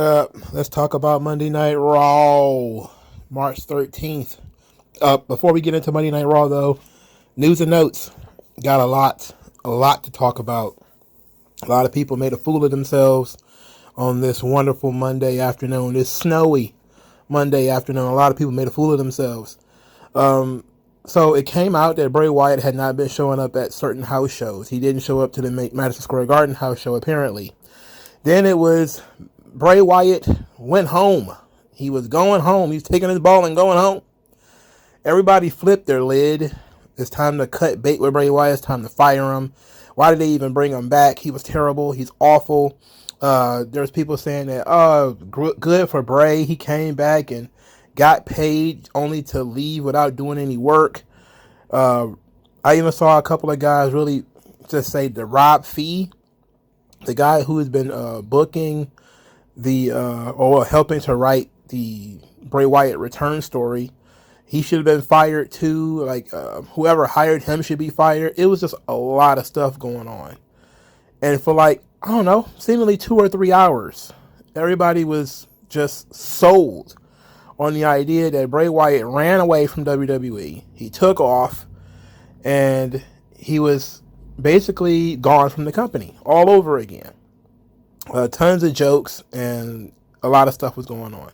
up? Let's talk about Monday Night Raw, March 13th. Before we get into Monday Night Raw, though, news and notes. Got a lot to talk about. A lot of people made a fool of themselves on this wonderful Monday afternoon, this snowy Monday afternoon. A lot of people made a fool of themselves. So it came out that Bray Wyatt had not been showing up at certain house shows. He didn't show up to the Madison Square Garden house show, apparently. Then it was Bray Wyatt went home. He was going home. He was taking his ball and going home. Everybody flipped their lid. It's time to cut bait with Bray Wyatt. It's time to fire him. Why did they even bring him back? He was terrible. He's awful. There's people saying that, good for Bray. He came back and got paid only to leave without doing any work. I even saw a couple of guys really just say the Rob Fee, the guy who has been booking or helping to write the Bray Wyatt return story. He should have been fired too. Like whoever hired him should be fired. It was just a lot of stuff going on. And for seemingly 2 or 3 hours, everybody was just sold on the idea that Bray Wyatt ran away from WWE. He took off and he was basically gone from the company all over again. Tons of jokes and a lot of stuff was going on.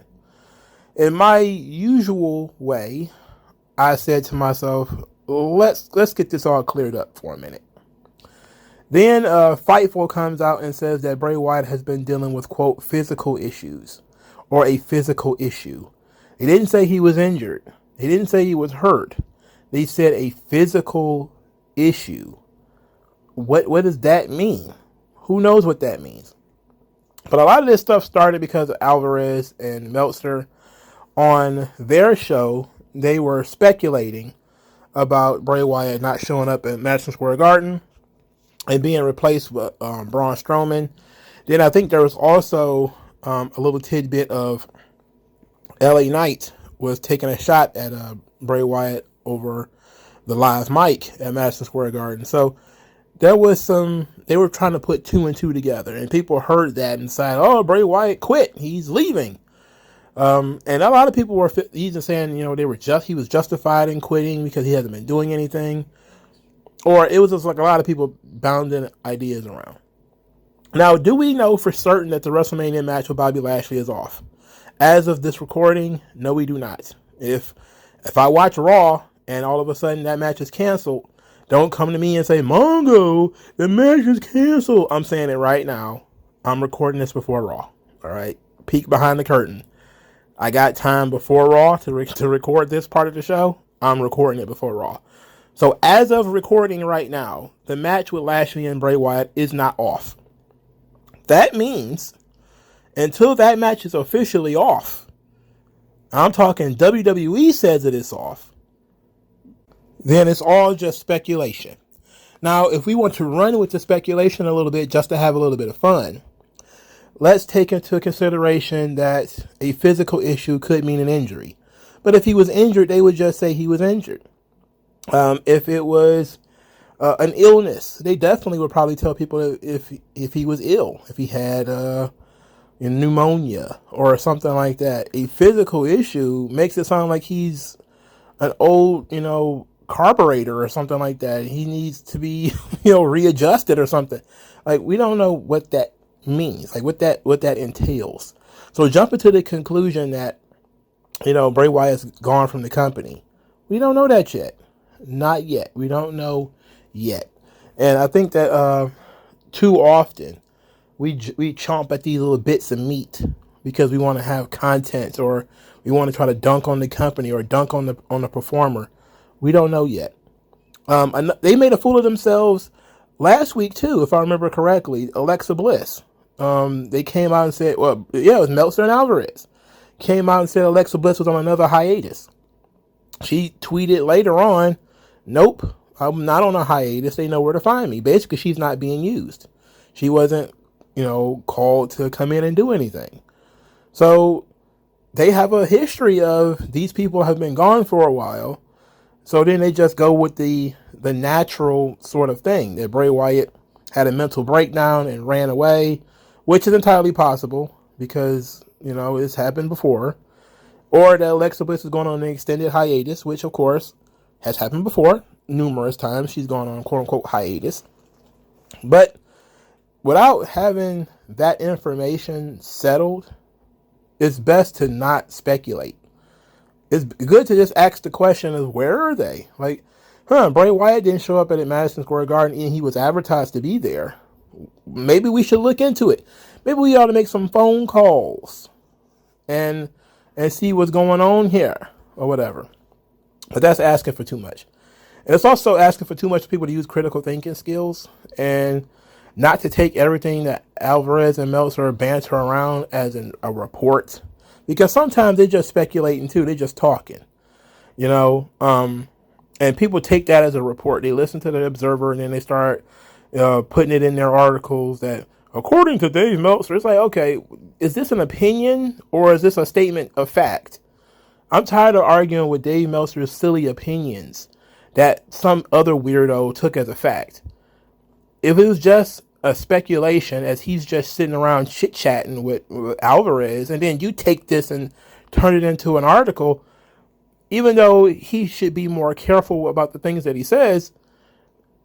In my usual way, I said to myself, let's get this all cleared up for a minute. Then Fightful comes out and says that Bray Wyatt has been dealing with, quote, physical issues or a physical issue. He didn't say he was injured. He didn't say he was hurt. They said a physical issue. What does that mean? Who knows what that means? But a lot of this stuff started because of Alvarez and Meltzer. On their show, they were speculating about Bray Wyatt not showing up at Madison Square Garden and being replaced with Braun Strowman. Then I think there was also a little tidbit of LA Knight was taking a shot at Bray Wyatt over the live mic at Madison Square Garden. So there was they were trying to put 2 and 2 together, and people heard that and said, oh, Bray Wyatt quit. He's leaving. And a lot of people were even saying, he was justified in quitting because he hasn't been doing anything. Or it was just like a lot of people bounding ideas around. Now, do we know for certain that the WrestleMania match with Bobby Lashley is off? As of this recording, no, we do not. If I watch Raw and all of a sudden that match is canceled, don't come to me and say, Mongo, the match is canceled. I'm saying it right now. I'm recording this before Raw. All right. Peek behind the curtain. I got time before Raw to record this part of the show. I'm recording it before Raw. So as of recording right now, the match with Lashley and Bray Wyatt is not off. That means until that match is officially off, I'm talking WWE says it is off, then it's all just speculation. Now, if we want to run with the speculation a little bit just to have a little bit of fun, let's take into consideration that a physical issue could mean an injury. But if he was injured, they would just say he was injured. If it was an illness, they definitely would probably tell people if he was ill, if he had pneumonia or something like that. A physical issue makes it sound like he's an old, carburetor or something like that. He needs to be, readjusted or something. Like, we don't know what that means, like what that entails. So jumping to the conclusion that, Bray Wyatt's gone from the company. We don't know that yet. Not yet. We don't know yet. And I think that too often we chomp at these little bits of meat because we want to have content, or we want to try to dunk on the company or dunk on the performer. We don't know yet. They made a fool of themselves last week too, if I remember correctly. Alexa Bliss. They came out and said, it was Meltzer and Alvarez. Came out and said Alexa Bliss was on another hiatus. She tweeted later on, nope, I'm not on a hiatus. They know where to find me. Basically, she's not being used. She wasn't, called to come in and do anything. So they have a history of these people have been gone for a while. So then they just go with the natural sort of thing that Bray Wyatt had a mental breakdown and ran away, which is entirely possible. because, it's happened before. Or that Alexa Bliss is going on an extended hiatus, which, of course, has happened before. Numerous times she's gone on quote-unquote hiatus. But without having that information settled, it's best to not speculate. It's good to just ask the question of where are they? Like, Bray Wyatt didn't show up at Madison Square Garden and he was advertised to be there. Maybe we should look into it. Maybe we ought to make some phone calls and see what's going on here or whatever. But that's asking for too much. And it's also asking for too much for people to use critical thinking skills and not to take everything that Alvarez and Meltzer banter around as a report. Because sometimes they're just speculating too. They're just talking, and people take that as a report. They listen to the Observer and then they start putting it in their articles that, according to Dave Meltzer, it's like, okay, is this an opinion or is this a statement of fact? I'm tired of arguing with Dave Meltzer's silly opinions that some other weirdo took as a fact. If it was just a speculation, as he's just sitting around chit-chatting with Alvarez, and then you take this and turn it into an article, even though he should be more careful about the things that he says,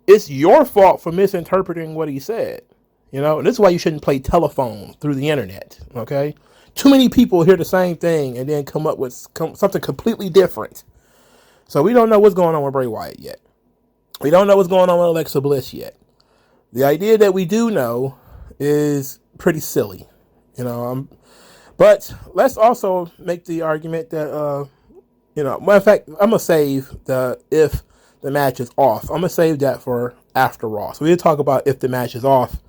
it's your fault for misinterpreting what he said. And this is why you shouldn't play telephone through the internet, okay? Too many people hear the same thing and then come up with something completely different. So we don't know what's going on with Bray Wyatt yet. We don't know what's going on with Alexa Bliss yet. The idea that we do know is pretty silly, but let's also make the argument that, matter of fact, I'm going to save if the match is off. I'm going to save that for after Raw. So we'll talk about if the match is off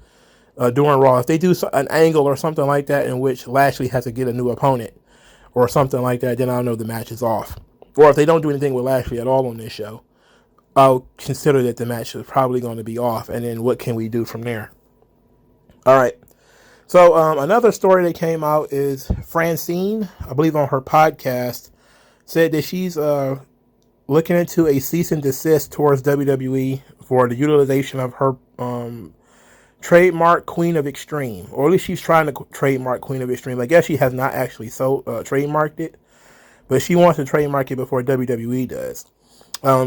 during Raw. If they do an angle or something like that in which Lashley has to get a new opponent or something like that, then I'll know the match is off. Or if they don't do anything with Lashley at all on this show, I'll consider that the match is probably going to be off, and then what can we do from there? All right. So another story that came out is Francine, I believe on her podcast, said that she's looking into a cease and desist towards WWE for the utilization of her trademark Queen of Extreme, or at least she's trying to trademark Queen of Extreme. I guess she has not actually trademarked it, but she wants to trademark it before WWE does.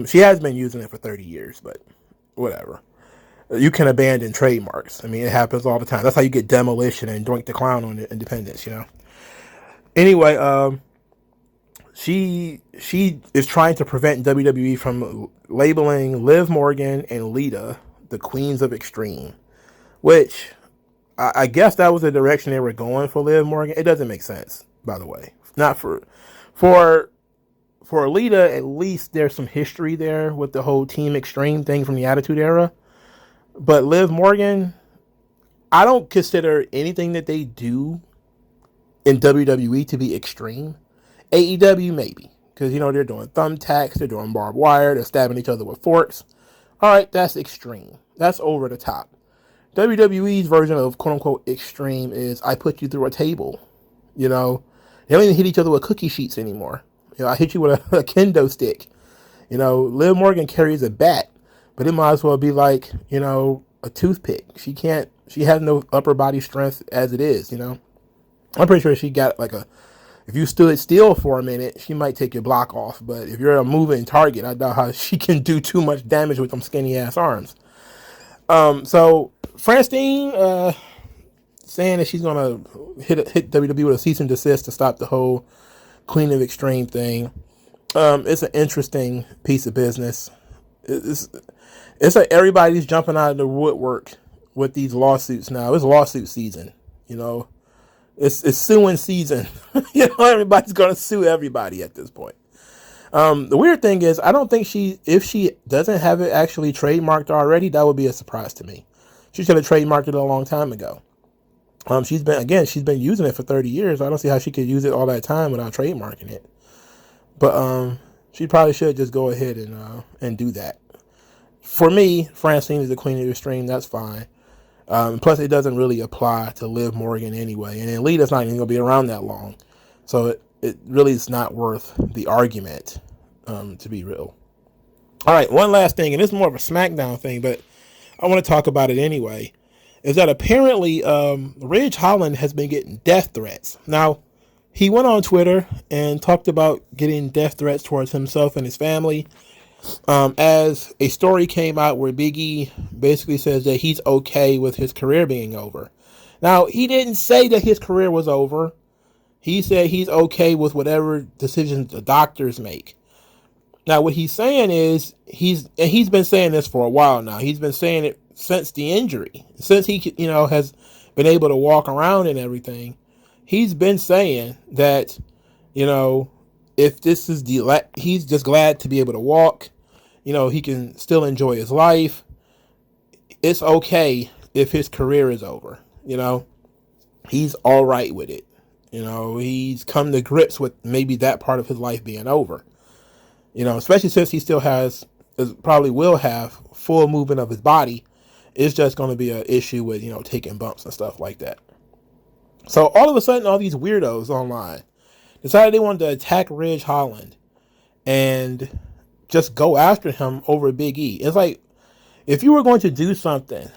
She has been using it for 30 years, but whatever. You can abandon trademarks. I mean, it happens all the time. That's how you get Demolition and Doink the Clown on Independence, Anyway, she is trying to prevent WWE from labeling Liv Morgan and Lita the Queens of Extreme, which I guess that was the direction they were going for Liv Morgan. It doesn't make sense, by the way. Not for Lita, at least there's some history there with the whole Team Extreme thing from the Attitude Era. But Liv Morgan, I don't consider anything that they do in WWE to be extreme. AEW, maybe. Because, they're doing thumbtacks, they're doing barbed wire, they're stabbing each other with forks. All right, that's extreme. That's over the top. WWE's version of quote-unquote extreme is I put you through a table. They don't even hit each other with cookie sheets anymore. I hit you with a kendo stick. Liv Morgan carries a bat, but it might as well be like, a toothpick. She has no upper body strength as it is, I'm pretty sure she got if you stood still for a minute, she might take your block off. But if you're a moving target, I doubt how she can do too much damage with them skinny ass arms. So Francine, saying that she's going to hit WWE with a cease and desist to stop the whole Queen of Extreme thing. It's an interesting piece of business. It's like everybody's jumping out of the woodwork with these lawsuits now. It's lawsuit season, It's suing season. Everybody's going to sue everybody at this point. The weird thing is, I don't think if she doesn't have it actually trademarked already, that would be a surprise to me. She should have trademarked it a long time ago. She's been using it for 30 years. I don't see how she could use it all that time without trademarking it. But she probably should just go ahead and do that. For me, Francine is the Queen of the Extreme. That's fine. Plus, it doesn't really apply to Liv Morgan anyway. And then Lita's not even going to be around that long. So it really is not worth the argument, to be real. All right, one last thing. And this is more of a SmackDown thing, but I want to talk about it anyway. is that apparently Ridge Holland has been getting death threats. Now, he went on Twitter and talked about getting death threats towards himself and his family. As a story came out where Big E basically says that he's okay with his career being over. Now, he didn't say that his career was over. He said he's okay with whatever decisions the doctors make. Now, what he's saying is, he's been saying this for a while now. He's been saying it since the injury. Since he, has been able to walk around and everything. He's been saying that, if this is he's just glad to be able to walk. He can still enjoy his life. It's okay if his career is over. He's all right with it. He's come to grips with maybe that part of his life being over. Especially since he still probably will have full movement of his body. It's just going to be an issue with, taking bumps and stuff like that. So all of a sudden, all these weirdos online decided they wanted to attack Ridge Holland and just go after him over Big E. It's like, if you were going to do something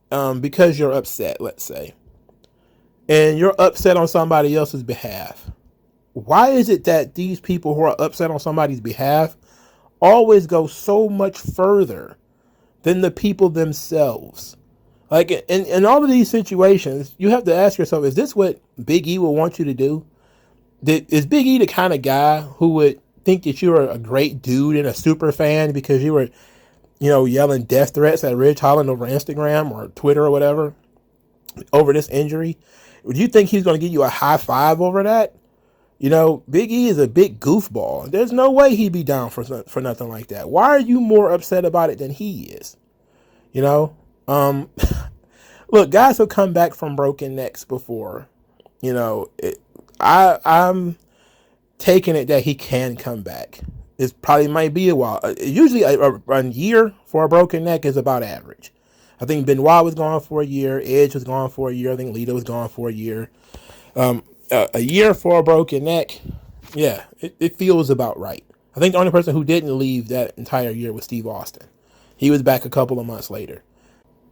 because you're upset, let's say, and you're upset on somebody else's behalf, why is it that these people who are upset on somebody's behalf always go so much further than the people themselves? Like, in all of these situations, you have to ask yourself, is this what Big E would want you to do? Is Big E the kind of guy who would think that you were a great dude and a super fan because you were, yelling death threats at Ridge Holland over Instagram or Twitter or whatever over this injury? Would you think he's going to give you a high five over that? Big E is a big goofball. There's no way he'd be down for nothing like that. Why are you more upset about it than he is? Look, guys have come back from broken necks before. I'm taking it that he can come back. It probably might be a while. Usually a year for a broken neck is about average. I think Benoit was gone for a year. Edge was gone for a year. I think Lita was gone for a year. A year for a broken neck, yeah, it feels about right. I think the only person who didn't leave that entire year was Steve Austin. He was back a couple of months later.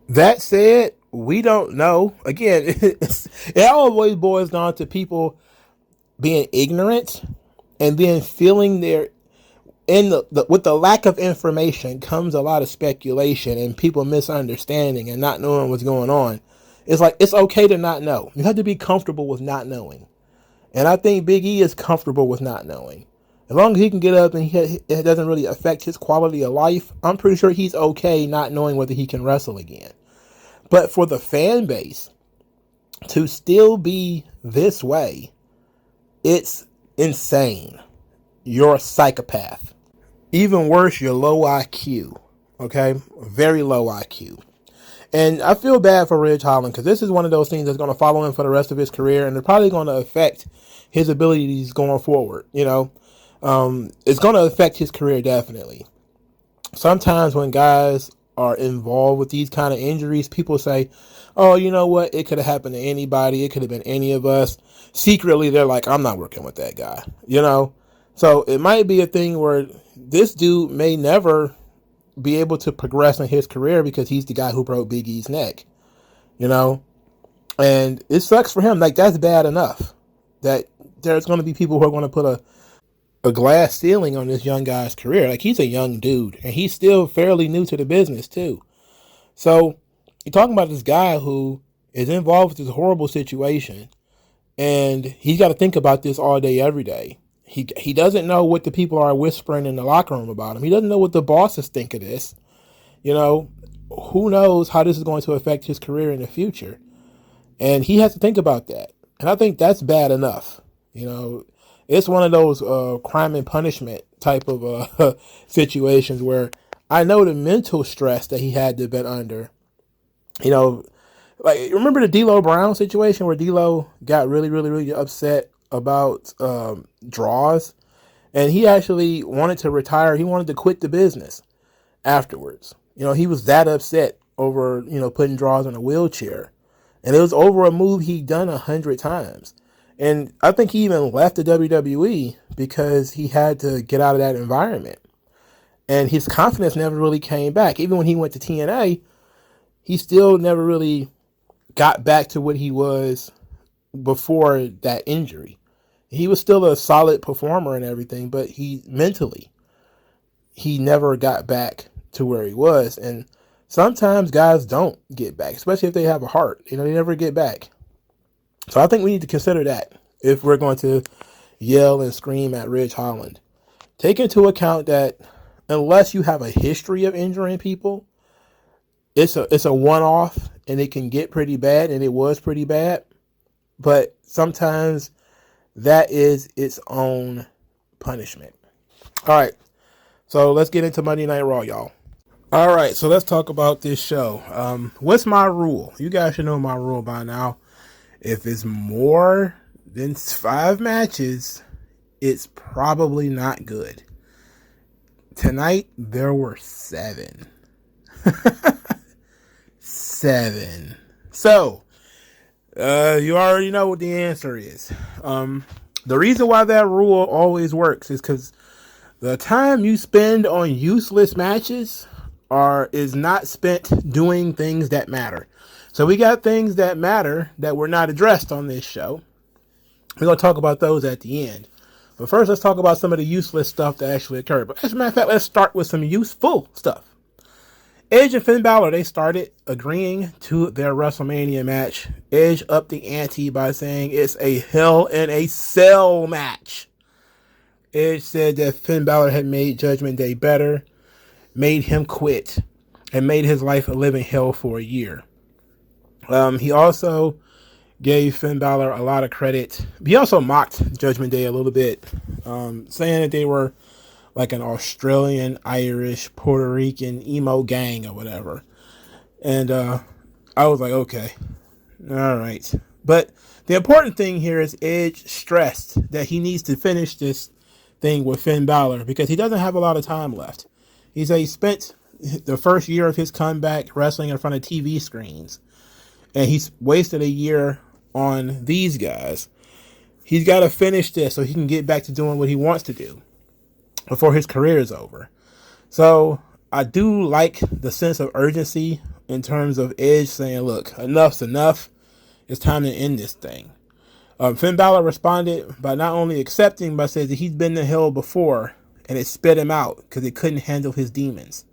That said, we don't know. Again, it always boils down to people being ignorant and then feeling with the lack of information comes a lot of speculation and people misunderstanding and not knowing what's going on. It's like, it's okay to not know. You have to be comfortable with not knowing. And I think Big E is comfortable with not knowing. As long as he can get up and it doesn't really affect his quality of life, I'm pretty sure he's okay not knowing whether he can wrestle again. But for the fan base to still be this way, it's insane. You're a psychopath. Even worse, you're low IQ. Okay? Very low IQ. And I feel bad for Ridge Holland because this is one of those things that's going to follow him for the rest of his career, and it's probably going to affect his abilities going forward. It's going to affect his career definitely. Sometimes when guys are involved with these kind of injuries, people say, oh, you know what? It could have happened to anybody. It could have been any of us. Secretly, they're like, I'm not working with that guy. So it might be a thing where this dude may never be able to progress in his career because he's the guy who broke Big E's neck, and it sucks for him. Like, that's bad enough that there's going to be people who are going to put a glass ceiling on this young guy's career. Like, he's a young dude and he's still fairly new to the business too. So you're talking about this guy who is involved with this horrible situation and he's got to think about this all day, every day. He doesn't know what the people are whispering in the locker room about him. He doesn't know what the bosses think of this. Who knows how this is going to affect his career in the future. And he has to think about that. And I think that's bad enough. It's one of those crime and punishment type of situations where I know the mental stress that he had to have been under. Like, remember the D'Lo Brown situation where D'Lo got really, really, really upset about draws, and he actually wanted to retire. He wanted to quit the business afterwards. He was that upset over putting draws in a wheelchair, and it was over a move he'd done 100 times. And I think he even left the WWE because he had to get out of that environment, and his confidence never really came back. Even when he went to TNA, he still never really got back to what he was before that injury. He was still a solid performer and everything, but he never got back to where he was. And sometimes guys don't get back, especially if they have a heart. They never get back. So I think we need to consider that if we're going to yell and scream at Ridge Holland. Take into account that unless you have a history of injuring people, it's a one-off and it can get pretty bad, and it was pretty bad. But sometimes that is its own punishment. All right, so let's get into Monday Night Raw, y'all. All right, so let's talk about this show. What's my rule? You guys should know my rule by now. If it's more than 5 matches, it's probably not good. Tonight, there were 7. 7. So, you already know what the answer is. The reason why that rule always works is because the time you spend on useless matches is not spent doing things that matter. So we got things that matter that were not addressed on this show. We're going to talk about those at the end. But first, let's talk about some of the useless stuff that actually occurred. But as a matter of fact, let's start with some useful stuff. Edge and Finn Balor, they started agreeing to their WrestleMania match. Edge upped the ante by saying it's a Hell in a Cell match. Edge said that Finn Balor had made Judgment Day better, made him quit, and made his life a living hell for a year. He also gave Finn Balor a lot of credit. He also mocked Judgment Day a little bit, saying that they were like an Australian, Irish, Puerto Rican emo gang or whatever. And I was like, okay, all right. But the important thing here is Edge stressed that he needs to finish this thing with Finn Balor because he doesn't have a lot of time left. He said he spent the first year of his comeback wrestling in front of TV screens, and he's wasted a year on these guys. He's got to finish this so he can get back to doing what he wants to do before his career is over. So I do like the sense of urgency in terms of Edge saying, look, enough's enough. It's time to end this thing. Finn Balor responded by not only accepting, but says that he's been to hell before and it spit him out because it couldn't handle his demons.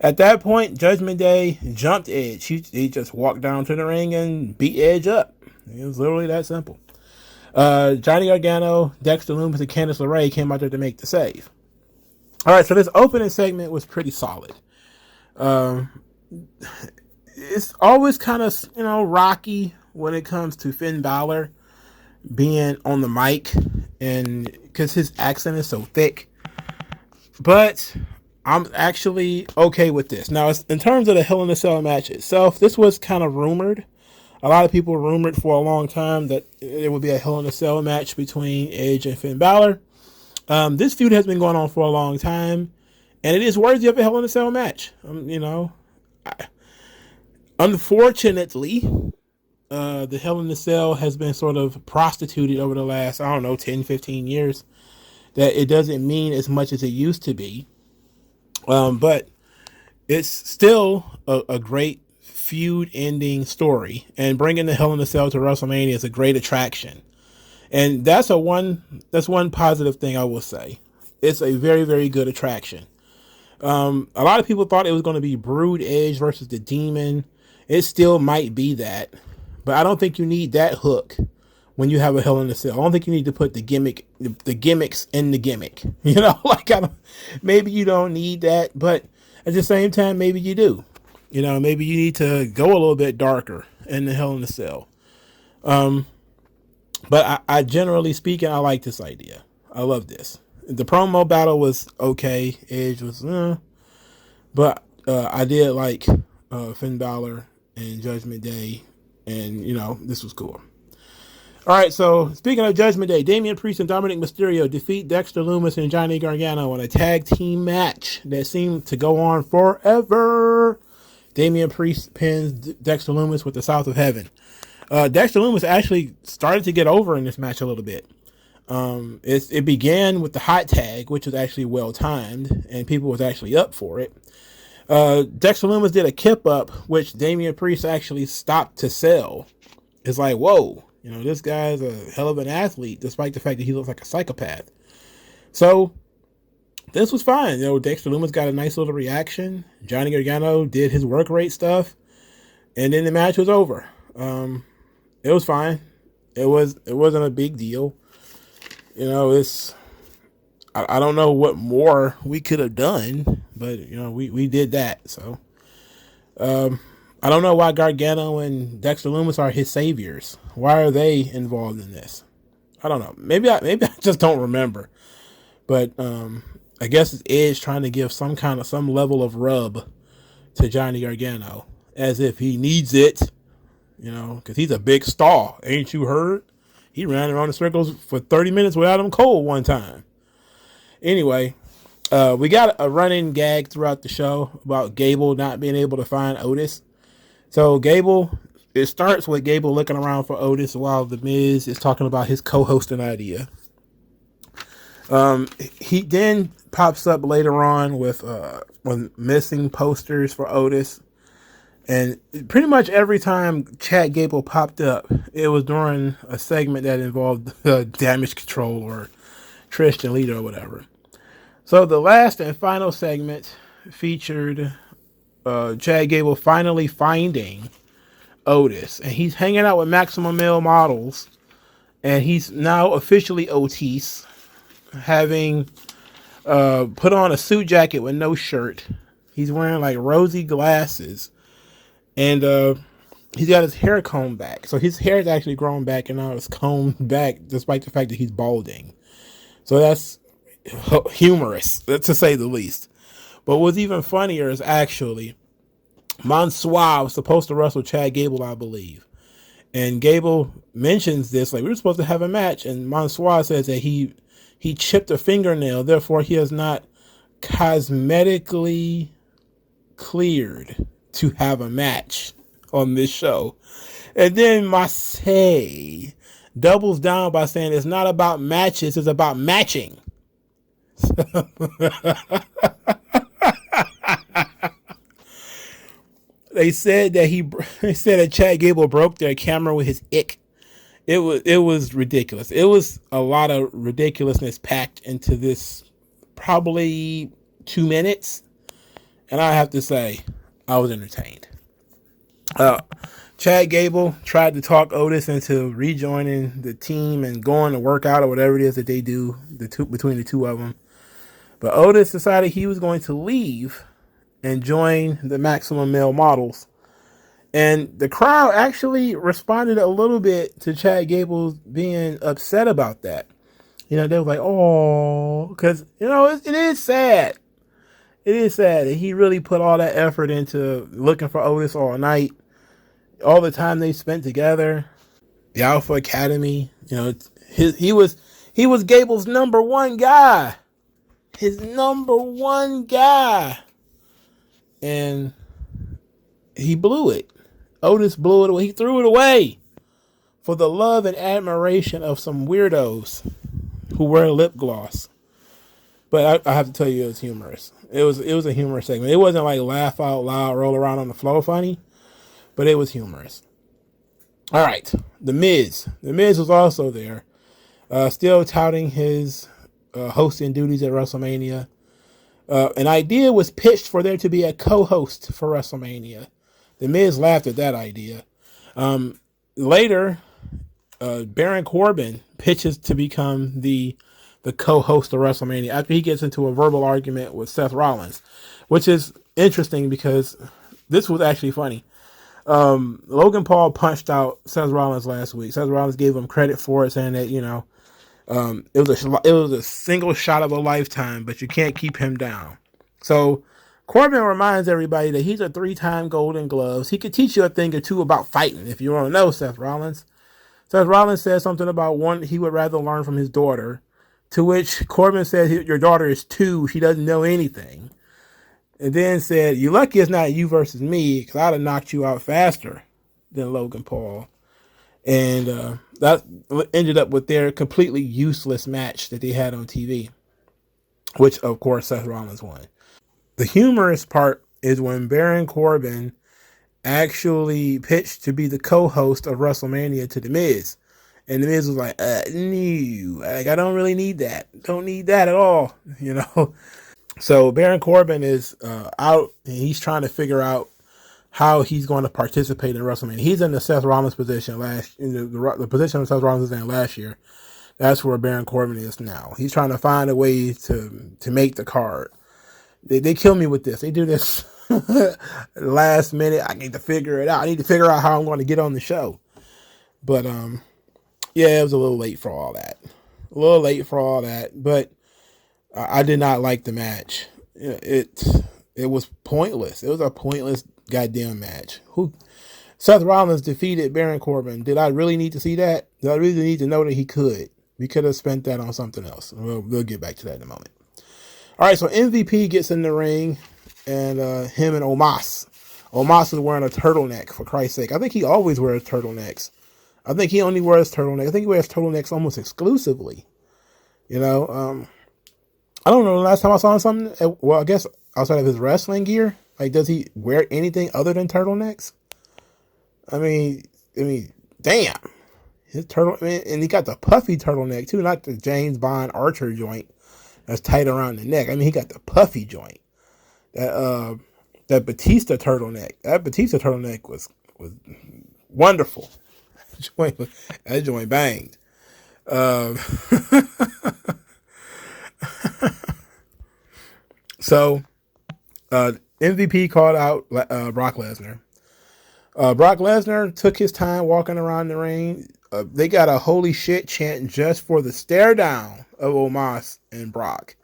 At that point, Judgment Day jumped Edge. He just walked down to the ring and beat Edge up. It was literally that simple. Johnny Gargano, Dexter Lumis, and Candice LeRae came out there to make the save. All right, so this opening segment was pretty solid. It's always kind of, rocky when it comes to Finn Balor being on the mic, and because his accent is so thick. But I'm actually okay with this. Now, in terms of the Hell in a Cell match itself, this was kind of rumored. A lot of people rumored for a long time that there would be a Hell in a Cell match between Edge and Finn Balor. This feud has been going on for a long time, and it is worthy of a Hell in a Cell match. Unfortunately, the Hell in a Cell has been sort of prostituted over the last, 10, 15 years. That it doesn't mean as much as it used to be. But it's still a great feud-ending story, and bringing the Hell in a Cell to WrestleMania is a great attraction. And that's one positive thing I will say. It's a very, very good attraction. A lot of people thought it was going to be Brood Edge versus the Demon. It still might be that, but I don't think you need that hook when you have a Hell in a Cell. I don't think you need to put the gimmicks in the gimmick. Maybe you don't need that, but at the same time, maybe you do. Maybe you need to go a little bit darker in the Hell in a Cell. But I generally speaking, I like this idea. I love this. The promo battle was okay. Edge was, but I did like Finn Balor and Judgment Day, and this was cool. All right, so speaking of Judgment Day, Damian Priest and Dominik Mysterio defeat Dexter Lumis and Johnny Gargano in a tag team match that seemed to go on forever. Damian Priest pins Dexter Lumis with the South of Heaven. Dexter Lumis actually started to get over in this match a little bit. It began with the hot tag, which was actually well timed, and people was actually up for it. Dexter Lumis did a kip up, which Damian Priest actually stopped to sell. It's like, whoa, this guy's a hell of an athlete, despite the fact that he looks like a psychopath. So this was fine. Dexter Lumis got a nice little reaction. Johnny Gargano did his work rate stuff, and then the match was over. It was fine. It wasn't a big deal. I don't know what more we could have done, but we did that. So I don't know why Gargano and Dexter Lumis are his saviors. Why are they involved in this? I don't know. Maybe I just don't remember. But I guess it's Edge trying to give some level of rub to Johnny Gargano, as if he needs it, because he's a big star. Ain't you heard? He ran around in circles for 30 minutes without him cold one time. Anyway, we got a running gag throughout the show about Gable not being able to find Otis. So it starts with Gable looking around for Otis while The Miz is talking about his co-hosting idea. He then pops up later on with missing posters for Otis. And pretty much every time Chad Gable popped up, it was during a segment that involved Damage Control or Trish and Lita or whatever. So the last and final segment featured Chad Gable finally finding Otis. And he's hanging out with Maximum Male Models. And he's now officially Otis, having put on a suit jacket with no shirt. He's wearing like rosy glasses. And he's got his hair combed back. So his hair is actually grown back and now it's combed back despite the fact that he's balding. So that's humorous, to say the least. But what's even funnier is actually Mansoor was supposed to wrestle Chad Gable, I believe. And Gable mentions this, like, we were supposed to have a match. And Mansoor says that he chipped a fingernail. Therefore, he is not cosmetically cleared to have a match on this show. And then Massey doubles down by saying it's not about matches, it's about matching. They said that Chad Gable broke their camera with his ick. It was ridiculous. It was a lot of ridiculousness packed into this probably 2 minutes. And I have to say, I was entertained. Chad Gable tried to talk Otis into rejoining the team and going to work out or whatever it is that they do between the two of them. But Otis decided he was going to leave and join the Maximum Male Models. And the crowd actually responded a little bit to Chad Gable being upset about that. They were like, oh, because, it is sad. It is sad that he really put all that effort into looking for Otis all night. All the time they spent together. The Alpha Academy. He was Gable's number one guy. His number one guy. And he blew it. Otis blew it away. He threw it away for the love and admiration of some weirdos who wear lip gloss. But I have to tell you, it was humorous. It was a humorous segment. It wasn't like laugh out loud, roll around on the floor funny, but it was humorous. All right, The Miz. The Miz was also there, still touting his hosting duties at WrestleMania. An idea was pitched for there to be a co-host for WrestleMania. The Miz laughed at that idea. Later, Baron Corbin pitches to become the co-host of WrestleMania after he gets into a verbal argument with Seth Rollins, which is interesting because this was actually funny. Logan Paul punched out Seth Rollins last week. Seth Rollins gave him credit for it, saying that, it was a single shot of a lifetime, but you can't keep him down. So Corbin reminds everybody that he's a 3-time Golden Gloves. He could teach you a thing or two about fighting if you want to know Seth Rollins. Seth Rollins said something about he would rather learn from his daughter, to which Corbin said, your daughter is 2. She doesn't know anything. And then said, you're lucky it's not you versus me, because I'd have knocked you out faster than Logan Paul. And that ended up with their completely useless match that they had on TV, which, of course, Seth Rollins won. The humorous part is when Baron Corbin actually pitched to be the co-host of WrestleMania to The Miz. And The Miz was like, no, like, I don't really need that. Don't need that at all, you know? So Baron Corbin is out, and he's trying to figure out how he's going to participate in WrestleMania. He's in the Seth Rollins position the position of Seth Rollins was in last year. That's where Baron Corbin is now. He's trying to find a way to make the card. They kill me with this. They do this last minute. I need to figure it out. I need to figure out how I'm going to get on the show. But yeah, it was a little late for all that. But I did not like the match. It was pointless. It was a pointless goddamn match. Seth Rollins defeated Baron Corbin. Did I really need to see that? Did I really need to know that he could? We could have spent that on something else. We'll get back to that in a moment. All right, so MVP gets in the ring, and him and Omos. Omos is wearing a turtleneck, for Christ's sake. I think he always wears turtlenecks. I think he only wears turtlenecks. I think he wears turtlenecks almost exclusively. You know, I don't know the last time I saw something. Well, I guess outside of his wrestling gear, like, does he wear anything other than turtlenecks? I mean, damn. His and he got the puffy turtleneck too, not the James Bond Archer joint that's tight around the neck. I mean, he got the puffy joint. That Batista turtleneck. That Batista turtleneck was wonderful. That joint banged. So, MVP called out Brock Lesnar. Brock Lesnar took his time walking around the ring. They got a holy shit chant just for the stare down of Omos and Brock,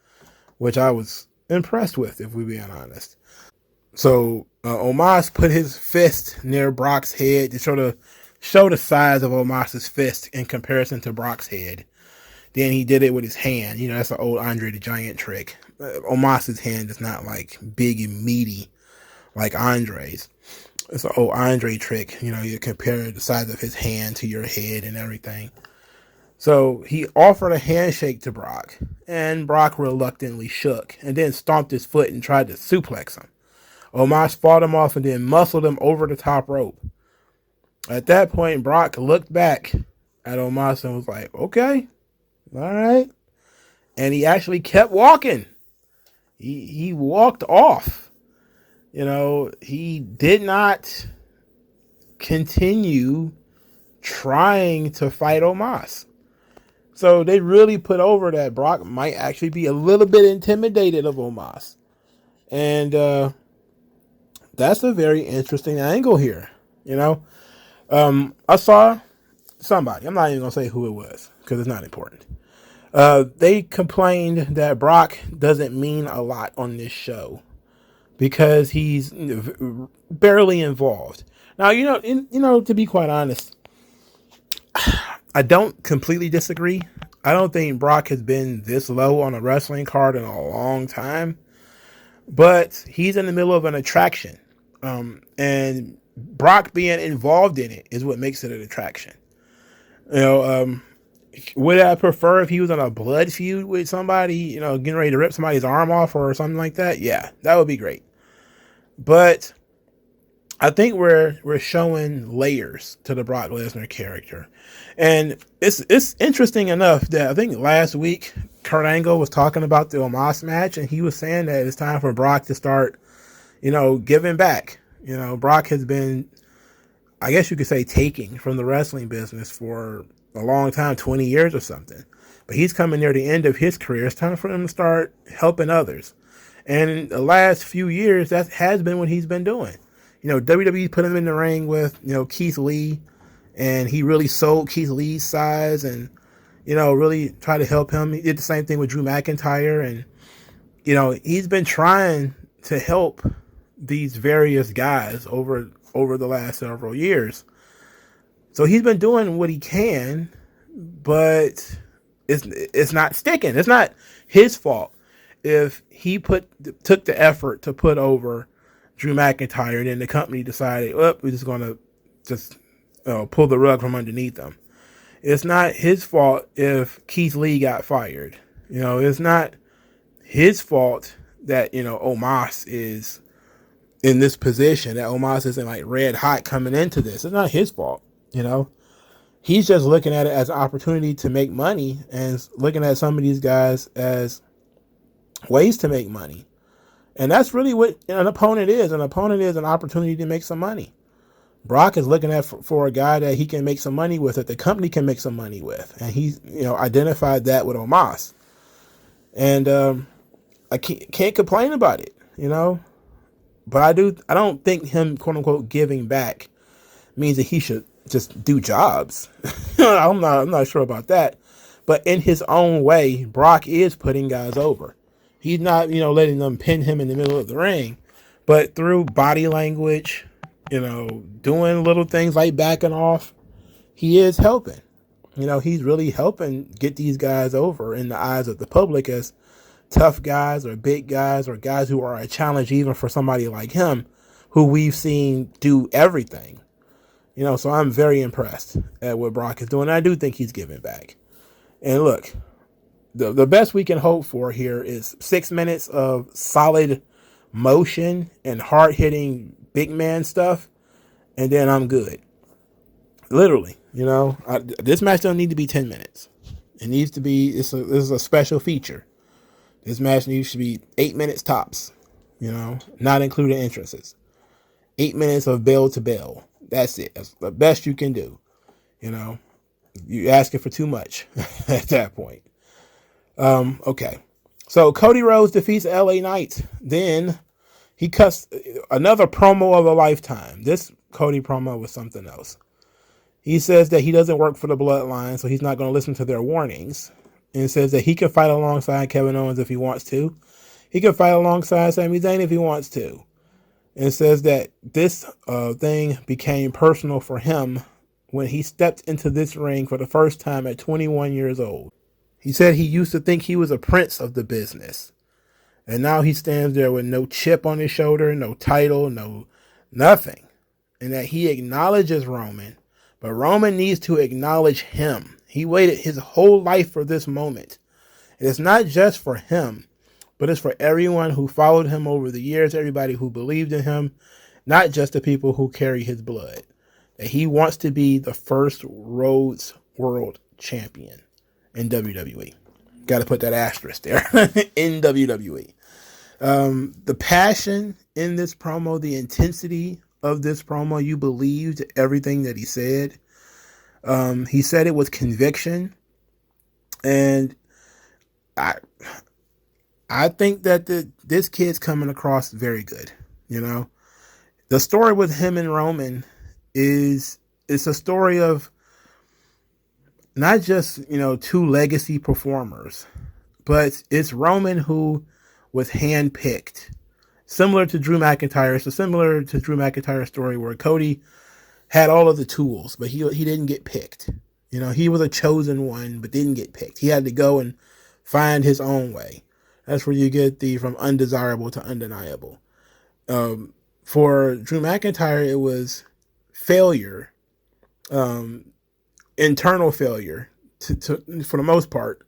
which I was impressed with, if we're being honest. So Omos put his fist near Brock's head to show the size of Omos's fist in comparison to Brock's head. Then he did it with his hand. You know, that's an old Andre the Giant trick. Omos's hand is not like big and meaty like Andre's. It's an old Andre trick. You know, you compare the size of his hand to your head and everything. So he offered a handshake to Brock, and Brock reluctantly shook and then stomped his foot and tried to suplex him. Omos fought him off and then muscled him over the top rope. At that point, Brock looked back at Omos and was like, okay, all right. And he actually kept walking. He walked off. You know, he did not continue trying to fight Omos. So they really put over that Brock might actually be a little bit intimidated of Omos. And that's a very interesting angle here. You know, I saw somebody, I'm not even going to say who it was because it's not important. They complained that Brock doesn't mean a lot on this show because he's barely involved. Now, to be quite honest, I don't completely disagree. I don't think Brock has been this low on a wrestling card in a long time, but he's in the middle of an attraction. And Brock being involved in it is what makes it an attraction. You know, would I prefer if he was on a blood feud with somebody, getting ready to rip somebody's arm off or something like that? Yeah, that would be great. But I think we're showing layers to the Brock Lesnar character. And it's interesting enough that I think last week Kurt Angle was talking about the Omos match, and he was saying that it's time for Brock to start, giving back. Brock has been, I guess you could say, taking from the wrestling business for a long time, 20 years or something. But he's coming near the end of his career. It's time for him to start helping others. And in the last few years, that has been what he's been doing. WWE put him in the ring with, Keith Lee, and he really sold Keith Lee's size and, really tried to help him. He did the same thing with Drew McIntyre, and, he's been trying to help these various guys over the last several years. So he's been doing what he can, but it's not sticking. It's not his fault if he took the effort to put over Drew McIntyre, and then the company decided, we're just going to pull the rug from underneath them. It's not his fault if Keith Lee got fired. It's not his fault that, Omos is in this position, that Omos isn't like red hot coming into this. It's not his fault, you know. He's just looking at it as an opportunity to make money and looking at some of these guys as ways to make money. And that's really what an opponent is. An opponent is an opportunity to make some money. Brock is looking at for a guy that he can make some money with, that the company can make some money with. And he's, identified that with Omos. And I can't complain about it, But I don't think him, quote unquote, giving back means that he should just do jobs. I'm not sure about that. But in his own way, Brock is putting guys over. He's not, letting them pin him in the middle of the ring, but through body language, doing little things like backing off, he is helping. He's really helping get these guys over in the eyes of the public as tough guys or big guys or guys who are a challenge even for somebody like him, who we've seen do everything. So I'm very impressed at what Brock is doing. I do think he's giving back. And look, the best we can hope for here is 6 minutes of solid motion and hard-hitting big man stuff, and then I'm good. Literally, this match doesn't need to be 10 minutes. It needs to be, this is a special feature. This match needs to be 8 minutes tops, not including entrances. 8 minutes of bell to bell. That's it. That's the best you can do. You're asking for too much at that point. Okay. So Cody Rhodes defeats LA Knight. Then he cuts another promo of a lifetime. This Cody promo was something else. He says that he doesn't work for the Bloodline, so he's not going to listen to their warnings. And says that he can fight alongside Kevin Owens if he wants to. He can fight alongside Sami Zayn if he wants to. And says that this thing became personal for him when he stepped into this ring for the first time at 21 years old. He said he used to think he was a prince of the business. And now he stands there with no chip on his shoulder, no title, no nothing. And that he acknowledges Roman, but Roman needs to acknowledge him. He waited his whole life for this moment. And it's not just for him, but it's for everyone who followed him over the years, everybody who believed in him, not just the people who carry his blood. That he wants to be the first Rhodes World Champion in WWE. Got to put that asterisk there. In WWE. The passion in this promo, the intensity of this promo, you believed everything that he said. He said it with conviction. And I think that this kid's coming across very good. The story with him and Roman it's a story of not just, two legacy performers, but it's Roman who was handpicked, similar to Drew McIntyre. So similar to Drew McIntyre's story where Cody had all of the tools, but he didn't get picked. He was a chosen one, but didn't get picked. He had to go and find his own way. That's where you get from undesirable to undeniable. For Drew McIntyre, it was failure, internal failure for the most part,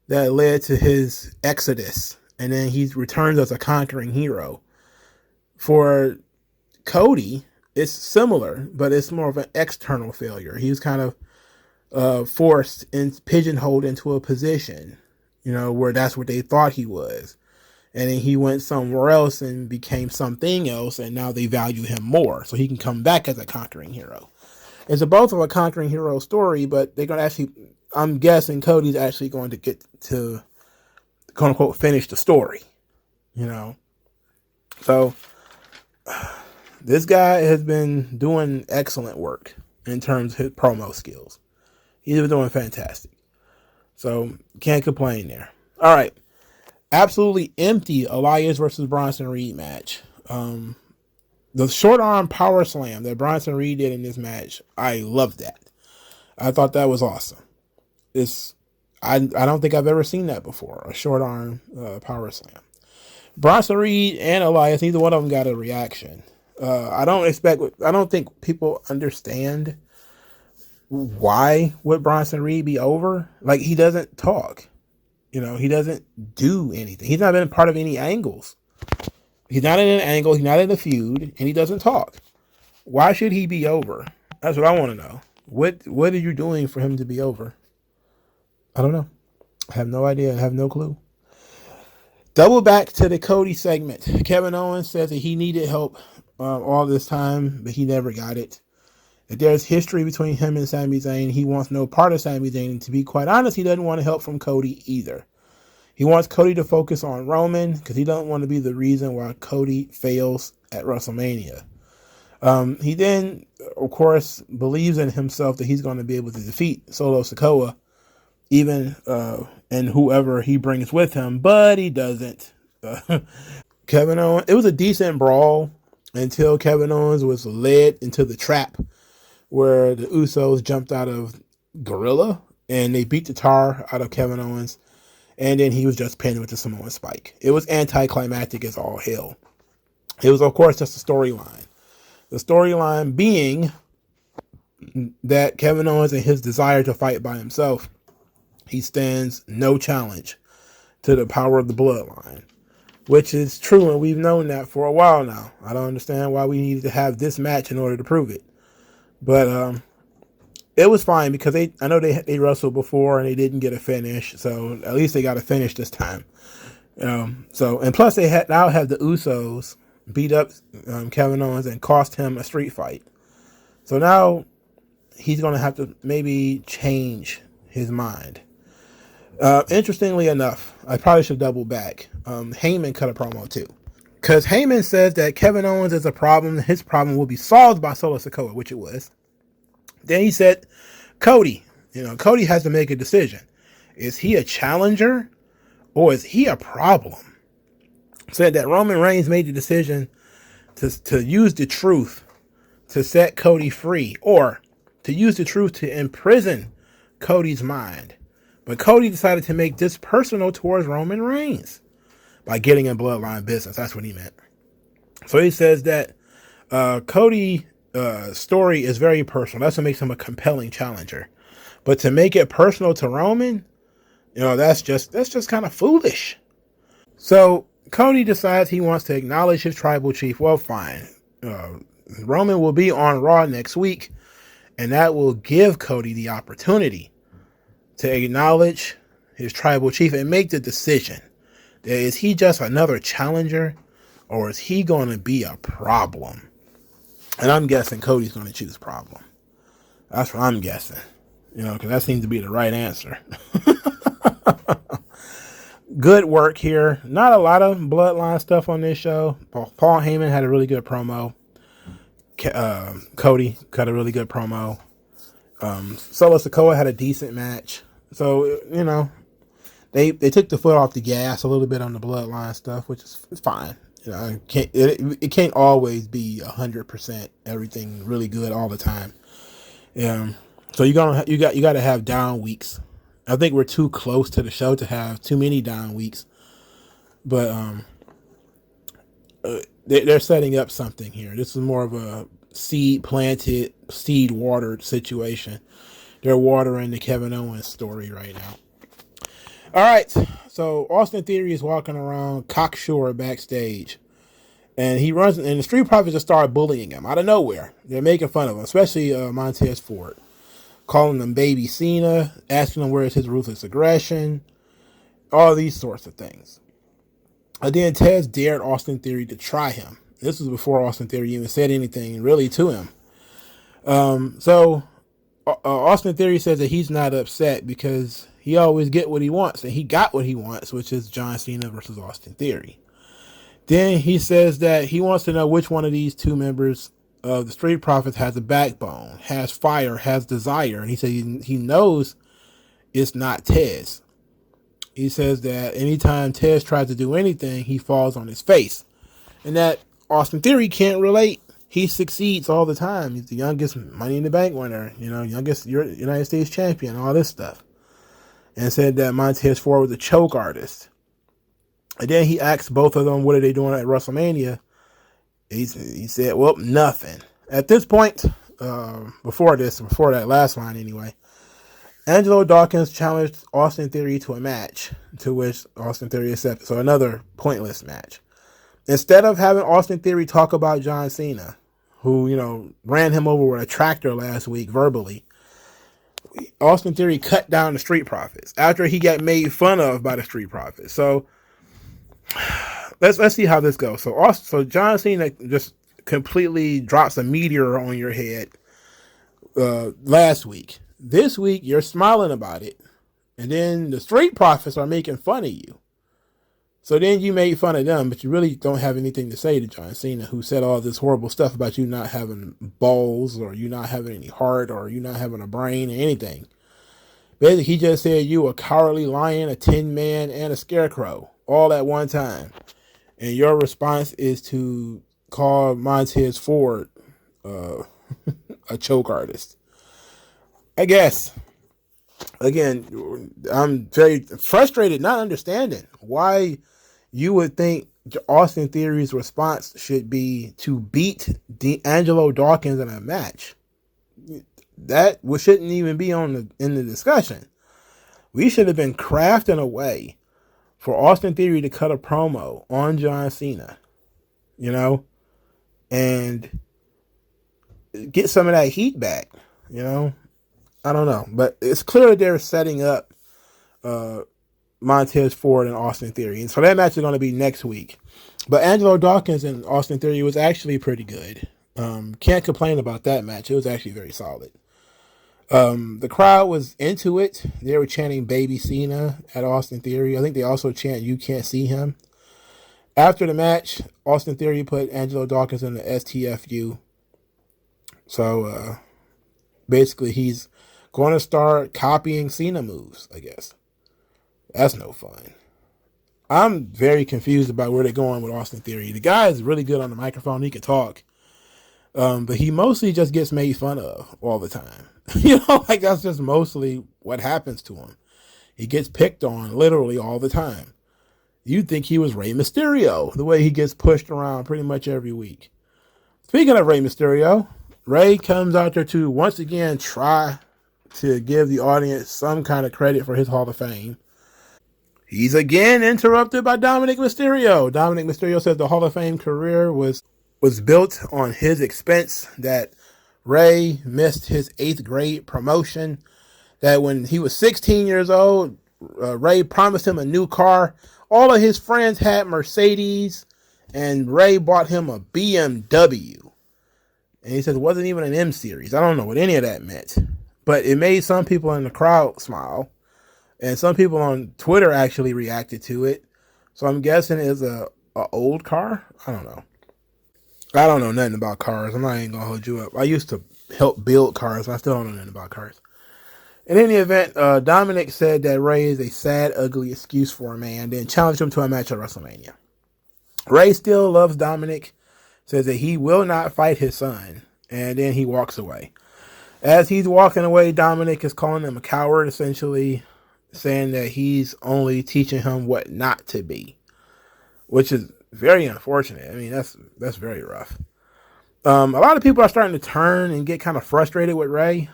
that led to his exodus. And then he returns as a conquering hero. For Cody, it's similar, but it's more of an external failure. He was kind of forced and pigeonholed into a position, where that's what they thought he was. And then he went somewhere else and became something else, and now they value him more. So he can come back as a conquering hero. It's both of a conquering hero story, but they're going to actually, I'm guessing Cody's actually going to get to, quote unquote, finish the story. So this guy has been doing excellent work in terms of his promo skills. He's been doing fantastic. So can't complain there. All right. Absolutely empty Elias versus Bronson Reed match. The short arm power slam that Bronson Reed did in this match, I loved that. I thought that was awesome. I don't think I've ever seen that before, a short arm power slam. Bronson Reed and Elias, neither one of them got a reaction. I don't think people understand why would Bronson Reed be over. Like, he doesn't talk. He doesn't do anything. He's not been a part of any angles. He's not in an angle. He's not in a feud, and he doesn't talk. Why should he be over? That's what I want to know. What are you doing for him to be over? I don't know. I have no idea. I have no clue. Double back to the Cody segment. Kevin Owens says that he needed help all this time, but he never got it. That there's history between him and Sami Zayn. He wants no part of Sami Zayn. And to be quite honest, he doesn't want help from Cody either. He wants Cody to focus on Roman because he doesn't want to be the reason why Cody fails at WrestleMania. He then, of course, believes in himself that he's going to be able to defeat Solo Sikoa, even and whoever he brings with him, but he doesn't. Kevin Owens, it was a decent brawl until Kevin Owens was led into the trap where the Usos jumped out of Gorilla and they beat the tar out of Kevin Owens, and then he was just pinned with the Samoan Spike. It was anticlimactic as all hell. It was, of course, just a storyline. The storyline being that Kevin Owens and his desire to fight by himself, he stands no challenge to the power of the Bloodline, which is true, and we've known that for a while now. I don't understand why we needed to have this match in order to prove it. But it was fine because I know they wrestled before and they didn't get a finish, so at least they got a finish this time. And plus they now have the Usos beat up Kevin Owens and cost him a street fight. So now he's going to have to maybe change his mind. Interestingly enough, I probably should double back. Heyman cut a promo too. Because Heyman says that Kevin Owens is a problem. His problem will be solved by Solo Sikoa, which it was. Then he said, Cody has to make a decision. Is he a challenger or is he a problem? Said that Roman Reigns made the decision to use the truth to set Cody free, or to use the truth to imprison Cody's mind. But Cody decided to make this personal towards Roman Reigns by getting in Bloodline business. That's what he meant. So he says that Cody story is very personal. That's what makes him a compelling challenger. But to make it personal to Roman, that's just kind of foolish. So Cody decides he wants to acknowledge his tribal chief. Well, fine. Roman will be on Raw next week, and that will give Cody the opportunity to acknowledge his tribal chief and make the decision. Is he just another challenger, or is he going to be a problem? And I'm guessing Cody's going to choose problem. That's what I'm guessing. Because that seems to be the right answer. Good work here. Not a lot of Bloodline stuff on this show. Paul Heyman had a really good promo. Cody cut a really good promo. Solo Sikoa had a decent match. So, they took the foot off the gas a little bit on the Bloodline stuff, which is fine. It can't always be 100% everything really good all the time. So you got to have down weeks. I think we're too close to the show to have too many down weeks. But they're setting up something here. This is more of a seed planted, seed watered situation. They're watering the Kevin Owens story right now. All right, so Austin Theory is walking around cocksure backstage, and he runs, and the Street Profits just start bullying him out of nowhere. They're making fun of him, especially Montez Ford, calling him Baby Cena, asking him where is his ruthless aggression, all these sorts of things. And then Tez dared Austin Theory to try him. This was before Austin Theory even said anything really to him. So Austin Theory says that he's not upset because he always get what he wants, and he got what he wants, which is John Cena versus Austin Theory. Then he says that he wants to know which one of these two members of the Street Profits has a backbone, has fire, has desire, and he said he knows it's not Tez. He says that anytime Tez tries to do anything, he falls on his face, and that Austin Theory can't relate. He succeeds all the time. He's the youngest Money in the Bank winner, youngest United States champion, all this stuff. And said that Montez Ford was a choke artist. And then he asked both of them, what are they doing at WrestleMania? He said, well, nothing. At this point, before that last line anyway, Angelo Dawkins challenged Austin Theory to a match, to which Austin Theory accepted. So another pointless match. Instead of having Austin Theory talk about John Cena, who, ran him over with a tractor last week verbally, Austin Theory cut down the Street Profits after he got made fun of by the Street Profits. So let's see how this goes. So John Cena just completely drops a meteor on your head last week. This week you're smiling about it, and then the Street Profits are making fun of you. So then you made fun of them, but you really don't have anything to say to John Cena, who said all this horrible stuff about you not having balls, or you not having any heart, or you not having a brain, or anything. Basically, he just said you a cowardly lion, a tin man, and a scarecrow, all at one time. And your response is to call Montez Ford a choke artist. I guess. Again, I'm very frustrated, not understanding why you would think Austin Theory's response should be to beat D'Angelo Dawkins in a match. That shouldn't even be in the discussion. We should have been crafting a way for Austin Theory to cut a promo on John Cena, and get some of that heat back, I don't know, but it's clear they're setting up Montez Ford and Austin Theory, and so that match is going to be next week. But Angelo Dawkins and Austin Theory was actually pretty good. Can't complain about that match. It was actually very solid. The crowd was into it. They were chanting Baby Cena at Austin Theory. I think they also chant You Can't See Him. After the match, Austin Theory put Angelo Dawkins in the STFU. So basically he's going to start copying Cena moves, I guess. That's no fun. I'm very confused about where they're going with Austin Theory. The guy is really good on the microphone. He can talk. But he mostly just gets made fun of all the time. That's just mostly what happens to him. He gets picked on literally all the time. You'd think he was Rey Mysterio, the way he gets pushed around pretty much every week. Speaking of Rey Mysterio, Rey comes out there to once again try to give the audience some kind of credit for his Hall of Fame. He's again interrupted by Dominik Mysterio. Dominik Mysterio says the Hall of Fame career was built on his expense, that Rey missed his 8th grade promotion, that when he was 16 years old, Rey promised him a new car. All of his friends had Mercedes, and Rey bought him a BMW. And he says it wasn't even an M series. I don't know what any of that meant. But it made some people in the crowd smile. And some people on Twitter actually reacted to it. So I'm guessing it's a old car. I don't know. I don't know nothing about cars. I'm not even going to hold you up. I used to help build cars. But I still don't know nothing about cars. In any event, Dominik said that Rey is a sad, ugly excuse for a man, then challenged him to a match at WrestleMania. Rey still loves Dominik, says that he will not fight his son, and then he walks away. As he's walking away, Dominik is calling him a coward, essentially saying that he's only teaching him what not to be, which is very unfortunate. I mean, that's very rough. A lot of people are starting to turn and get kind of frustrated with Rey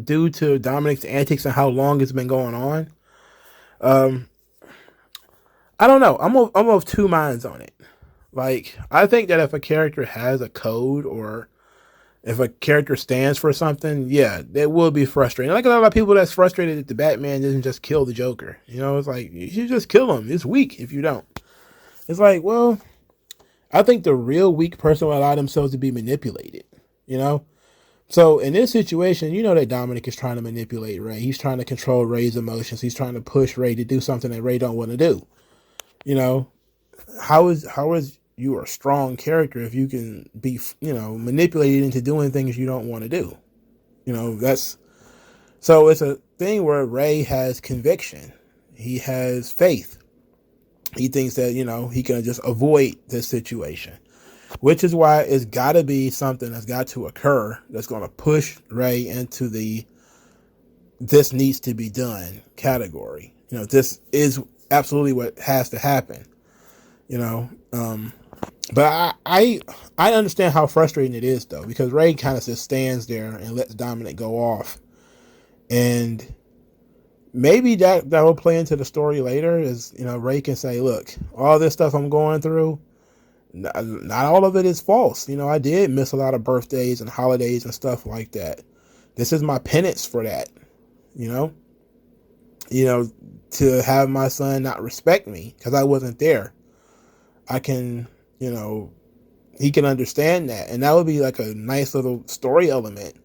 due to Dominik's antics and how long it's been going on. I don't know. I'm of two minds on it. Like, I think that if a character has a code, or if a character stands for something, yeah, that will be frustrating. Like a lot of people that's frustrated that the Batman doesn't just kill the Joker. It's like, you should just kill him. It's weak if you don't. It's like, well, I think the real weak person will allow themselves to be manipulated, So in this situation, that Dominik is trying to manipulate Rey. He's trying to control Rey's emotions. He's trying to push Rey to do something that Rey don't want to do. How is you a strong character if you can be, manipulated into doing things you don't want to do? So it's a thing where Rey has conviction. He has faith. He thinks that, he can just avoid this situation, which is why it's got to be something that's got to occur that's going to push Rey into the this needs to be done category. This is absolutely what has to happen. But I understand how frustrating it is, though, because Rey kind of just stands there and lets Dominik go off. And maybe that will play into the story later, is, Rey can say, look, all this stuff I'm going through, Not all of it is false. You know, I did miss a lot of birthdays and holidays and stuff like that. This is my penance for that, you know, to have my son not respect me because I wasn't there. I can, he can understand that. And that would be like a nice little story element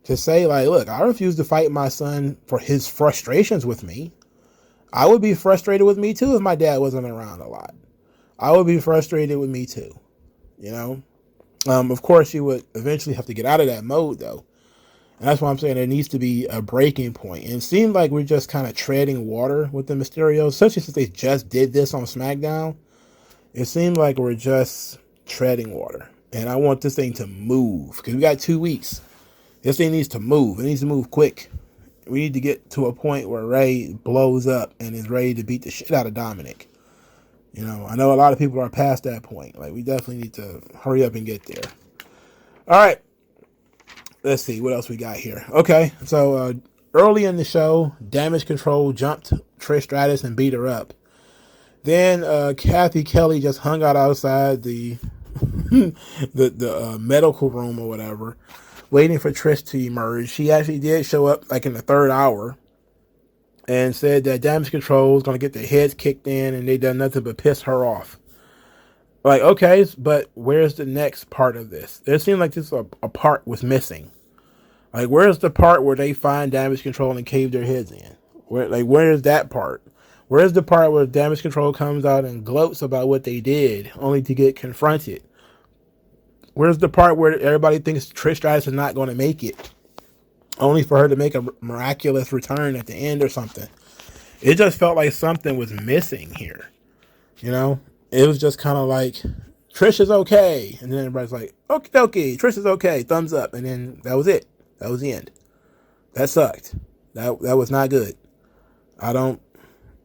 to say, like, look, I refuse to fight my son for his frustrations with me. I would be frustrated with me too if my dad wasn't around a lot. I would be frustrated with me too, Of course, you would eventually have to get out of that mode, though. And that's why I'm saying there needs to be a breaking point. And it seems like we're just kind of treading water with the Mysterios, especially since they just did this on SmackDown. It seems like we're just treading water. And I want this thing to move because we got 2 weeks. This thing needs to move. It needs to move quick. We need to get to a point where Rey blows up and is ready to beat the shit out of Dominik. I know a lot of people are past that point. Like, we definitely need to hurry up and get there. All right. Let's see what else we got here. Okay, so early in the show, Damage Control jumped Trish Stratus and beat her up. Then Kathy Kelly just hung out outside the the medical room or whatever, waiting for Trish to emerge. She actually did show up like in the third hour and said that Damage Control is going to get their heads kicked in and they done nothing but piss her off. Like, okay, but where's the next part of this? It seemed like this a part was missing. Like, where's the part where they find Damage Control and cave their heads in? Where is that part? Where's the part where Damage Control comes out and gloats about what they did, only to get confronted? Where's the part where everybody thinks Trish Stratus is not going to make it, only for her to make a miraculous return at the end or something? It just felt like something was missing here, It was just kind of like, Trish is okay. And then everybody's like, okay, Trish is okay. Thumbs up. And then that was it. That was the end. That sucked. That was not good.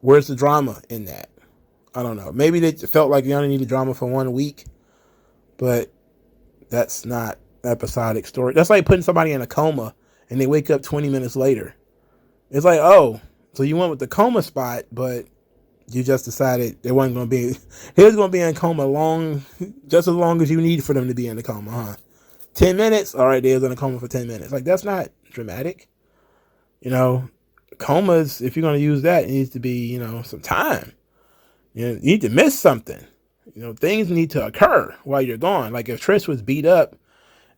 Where's the drama in that? I don't know. Maybe they felt like you only needed drama for 1 week. But that's not an episodic story. That's like putting somebody in a coma and they wake up 20 minutes later. It's like, oh, so you went with the coma spot, but you just decided he was going to be in coma just as long as you need for them to be in the coma, huh? 10 minutes? All right, they was in a coma for 10 minutes. Like, that's not dramatic. Comas, if you're going to use that, it needs to be, some time. You need to miss something. Things need to occur while you're gone. Like, if Trish was beat up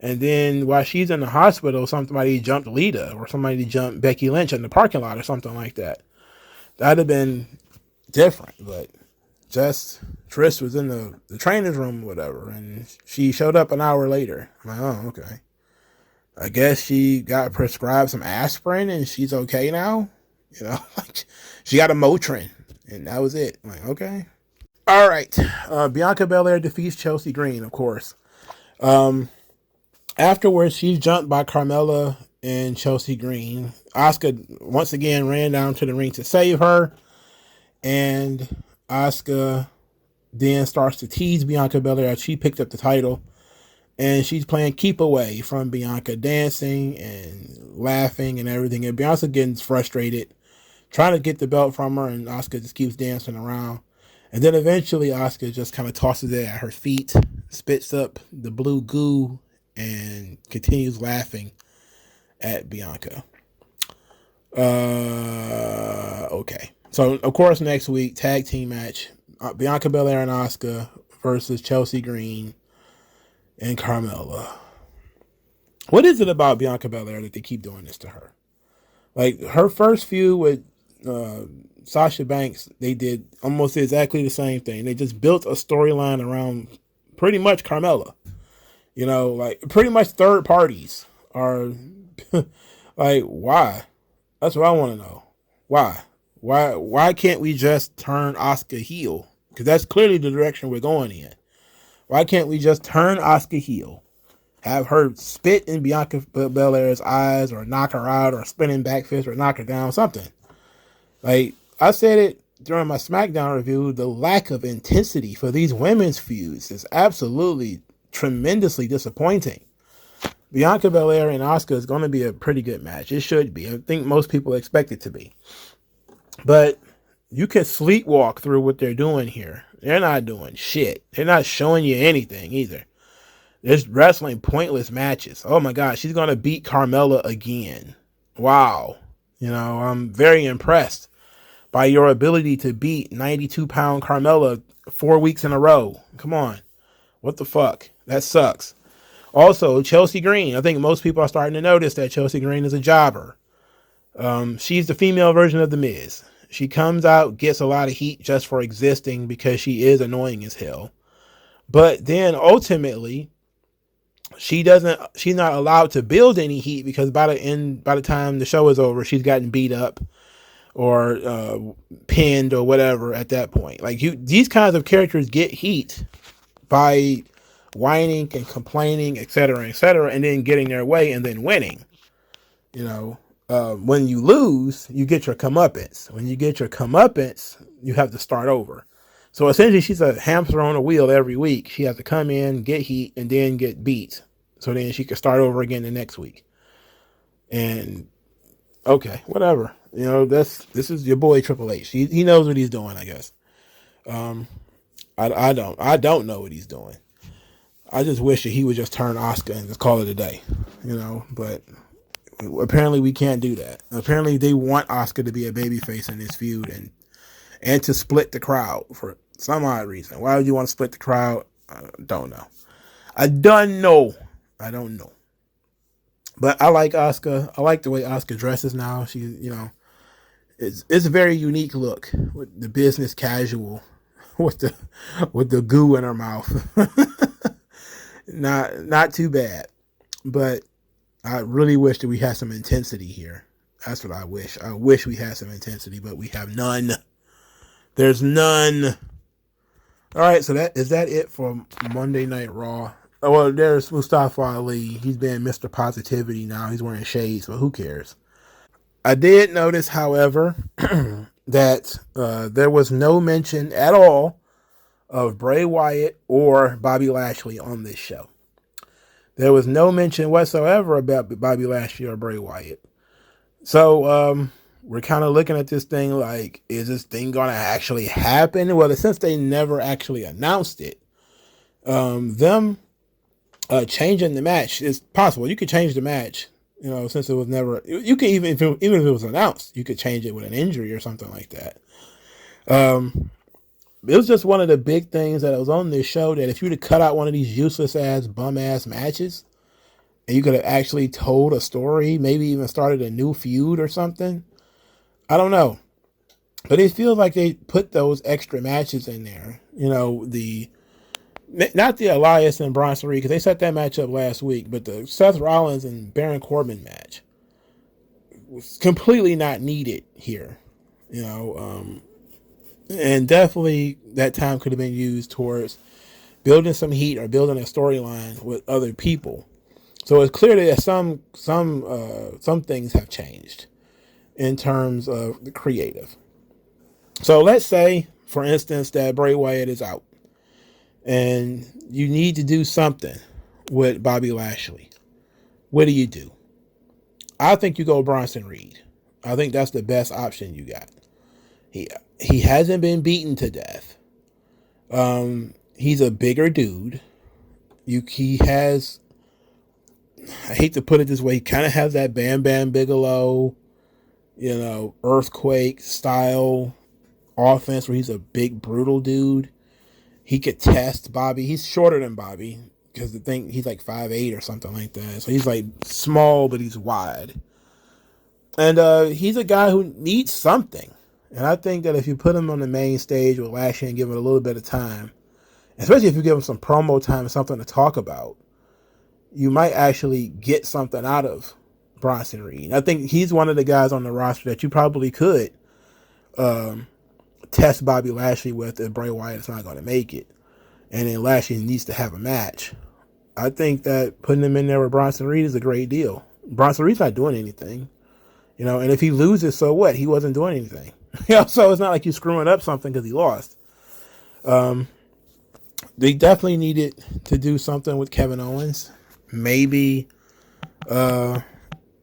and then while she's in the hospital, somebody jumped Lita or somebody jumped Becky Lynch in the parking lot or something like that. That'd have been different, but just Trish was in the trainer's room or whatever, and she showed up an hour later. I'm like, oh, okay. I guess she got prescribed some aspirin and she's okay now. Like, she got a Motrin and that was it. I'm like, okay. All right. Bianca Belair defeats Chelsea Green, of course. Afterwards, she's jumped by Carmella and Chelsea Green. Asuka once again ran down to the ring to save her. And Asuka then starts to tease Bianca Belair as she picked up the title. And she's playing keep away from Bianca, dancing and laughing and everything. And Bianca getting frustrated, trying to get the belt from her. And Asuka just keeps dancing around. And then eventually Asuka just kind of tosses it at her feet, spits up the blue goo, and continues laughing at Bianca. Okay. So, of course, next week, tag team match, Bianca Belair and Asuka versus Chelsea Green and Carmella. What is it about Bianca Belair that they keep doing this to her? Like, her first feud with Sasha Banks, they did almost exactly the same thing. They just built a storyline around pretty much Carmella. Like, pretty much third parties are like, why? That's what I want to know. Why? Why can't we just turn Asuka heel? Because that's clearly the direction we're going in. Why can't we just turn Asuka heel? Have her spit in Bianca Belair's eyes or knock her out or spinning back fist or knock her down, something. Like, I said it during my SmackDown review, the lack of intensity for these women's feuds is absolutely tremendously disappointing. Bianca Belair and Asuka is going to be a pretty good match. It should be. I think most people expect it to be. But you can sleepwalk through what they're doing here. They're not doing shit. They're not showing you anything either. They're wrestling pointless matches. Oh my God, she's going to beat Carmella again. Wow. I'm very impressed by your ability to beat 92-pound Carmella 4 weeks in a row. Come on. What the fuck? That sucks. Also, Chelsea Green. I think most people are starting to notice that Chelsea Green is a jobber. She's the female version of The Miz. She comes out, gets a lot of heat just for existing because she is annoying as hell. But then ultimately, she's not allowed to build any heat because by the time the show is over, she's gotten beat up or pinned or whatever at that point. Like these kinds of characters get heat by whining and complaining, etc., and then getting their way and then winning. When you lose, you get your comeuppance. When you get your comeuppance, you have to start over. So essentially, she's a hamster on a wheel every week. She has to come in, get heat, and then get beat. So then she can start over again the next week. And okay, whatever. This is your boy Triple H. He knows what he's doing, I guess. I don't know what he's doing. I just wish that he would just turn Asuka and just call it a day. But apparently we can't do that. Apparently they want Asuka to be a babyface in this feud and to split the crowd for some odd reason. Why would you want to split the crowd? I don't know. I don't know. But I like Asuka. I like the way Asuka dresses now. She, it's a very unique look with the business casual, with the goo in her mouth. Not too bad. But I really wish that we had some intensity here. That's what I wish. I wish we had some intensity, but we have none. There's none. All right, so is that it for Monday Night Raw? Oh, well, there's Mustafa Ali. He's been Mr. Positivity now. He's wearing shades, but who cares? I did notice, however, that there was no mention at all of Bray Wyatt or Bobby Lashley on this show. There was no mention whatsoever about Bobby Lashley or Bray Wyatt. So we're kind of looking at this thing like, is this thing going to actually happen? Well, since they never actually announced it, changing the match is possible. You could change the match, since it was never. You could even if it was announced, you could change it with an injury or something like that. It was just one of the big things that was on this show that if you'd have cut out one of these useless ass, bum ass matches, and you could have actually told a story, maybe even started a new feud or something. I don't know. But it feels like they put those extra matches in there. Not the Elias and Bronson because they set that match up last week, but the Seth Rollins and Baron Corbin match was completely not needed here. And definitely that time could have been used towards building some heat or building a storyline with other people. So it's clear that some things have changed in terms of the creative. So let's say, for instance, that Bray Wyatt is out and you need to do something with Bobby Lashley. What do you do? I think you go Bronson Reed. I think that's the best option you got. He hasn't been beaten to death. He's a bigger dude. He has, I hate to put it this way, he kind of has that Bam Bam Bigelow, earthquake style offense where he's a big, brutal dude. He could test Bobby. He's shorter than Bobby because he's like 5'8" or something like that. So he's like small, but he's wide. And he's a guy who needs something. And I think that if you put him on the main stage with Lashley and give him a little bit of time, especially if you give him some promo time and something to talk about, you might actually get something out of Bronson Reed. I think he's one of the guys on the roster that you probably could test Bobby Lashley with if Bray Wyatt is not going to make it. And then Lashley needs to have a match. I think that putting him in there with Bronson Reed is a great deal. Bronson Reed's not doing anything. And if he loses, so what? He wasn't doing anything. So it's not like you're screwing up something because he lost. They definitely needed to do something with Kevin Owens. Maybe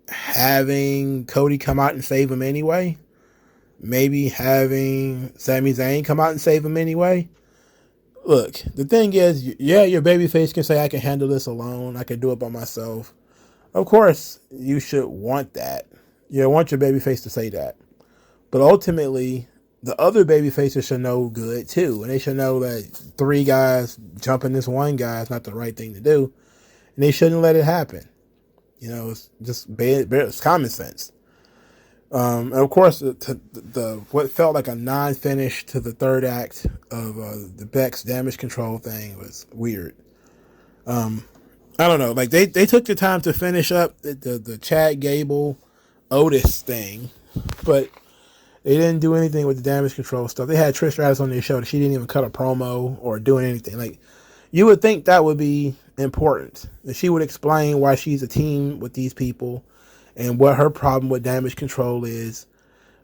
having Cody come out and save him anyway. Maybe having Sami Zayn come out and save him anyway. Look, the thing is, yeah, your babyface can say, I can handle this alone. I can do it by myself. Of course, you should want that. You want your babyface to say that. But ultimately, the other babyfaces should know good too. And they should know that 3 guys jumping this one guy is not the right thing to do. And they shouldn't let it happen. It's just it's common sense. And of course, the what felt like a non-finish to the third act of the Beck's damage control thing was weird. I don't know. Like they took the time to finish up the Chad Gable Otis thing, but they didn't do anything with the damage control stuff. They had Trish Stratus on their show. She didn't even cut a promo or doing anything. Like, you would think that would be important. That she would explain why she's a team with these people and what her problem with damage control is.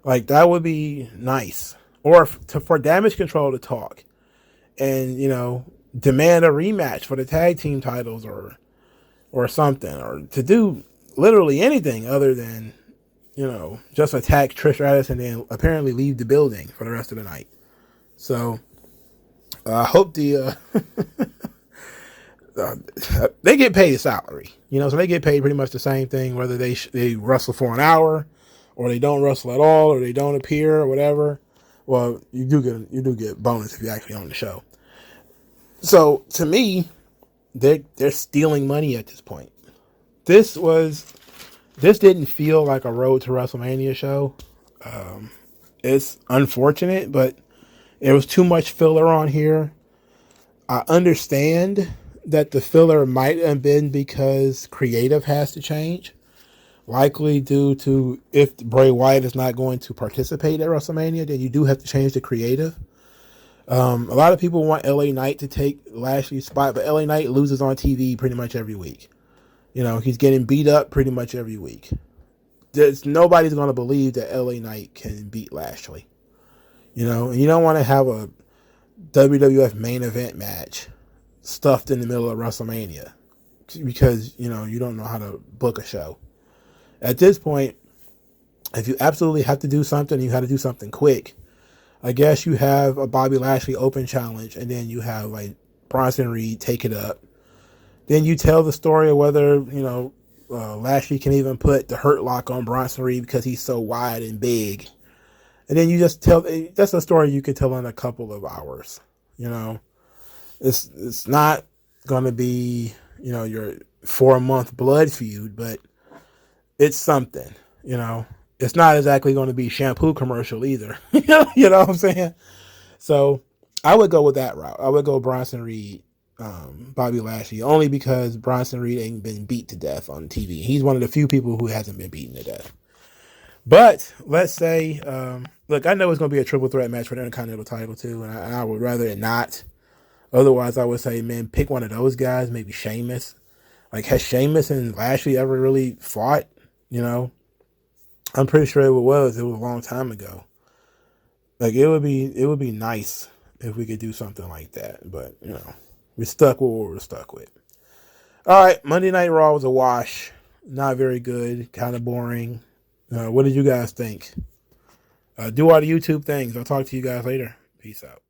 Like, that would be nice. Or for damage control to talk and, demand a rematch for the tag team titles or something. Or to do literally anything other than, just attack Trish Stratus and then apparently leave the building for the rest of the night. So, I hope they get paid a salary, so they get paid pretty much the same thing, whether they wrestle for an hour or they don't wrestle at all or they don't appear or whatever. Well, you do get bonus if you're actually on the show. So to me, they're stealing money at this point. This didn't feel like a Road to WrestleMania show. It's unfortunate, but there was too much filler on here. I understand that the filler might have been because creative has to change, likely due to if Bray Wyatt is not going to participate at WrestleMania, then you do have to change the creative. A lot of people want LA Knight to take Lashley's spot, but LA Knight loses on TV pretty much every week. He's getting beat up pretty much every week. Nobody's going to believe that LA Knight can beat Lashley. And you don't want to have a WWF main event match stuffed in the middle of WrestleMania because, you don't know how to book a show. At this point, if you absolutely have to do something, you have to do something quick. I guess you have a Bobby Lashley open challenge and then you have like Bronson Reed take it up. Then you tell the story of whether, Lashley can even put the Hurt Lock on Bronson Reed because he's so wide and big. And then you just that's a story you can tell in a couple of hours. It's not going to be, your 4-month blood feud, but it's something, It's not exactly going to be shampoo commercial either. You know what I'm saying? So I would go with that route. I would go Bronson Reed, Bobby Lashley, only because Bronson Reed ain't been beat to death on TV. He's one of the few people who hasn't been beaten to death. But let's say, look, I know it's going to be a triple threat match for the Intercontinental title too, and I would rather it not. Otherwise, I would say, man, pick one of those guys, maybe Sheamus. Like, has Sheamus and Lashley ever really fought? I'm pretty sure it was. It was a long time ago. Like, it would be nice if we could do something like that. But, we're stuck with what we're stuck with. All right, Monday Night Raw was a wash. Not very good. Kind of boring. What did you guys think? Do all the YouTube things. I'll talk to you guys later. Peace out.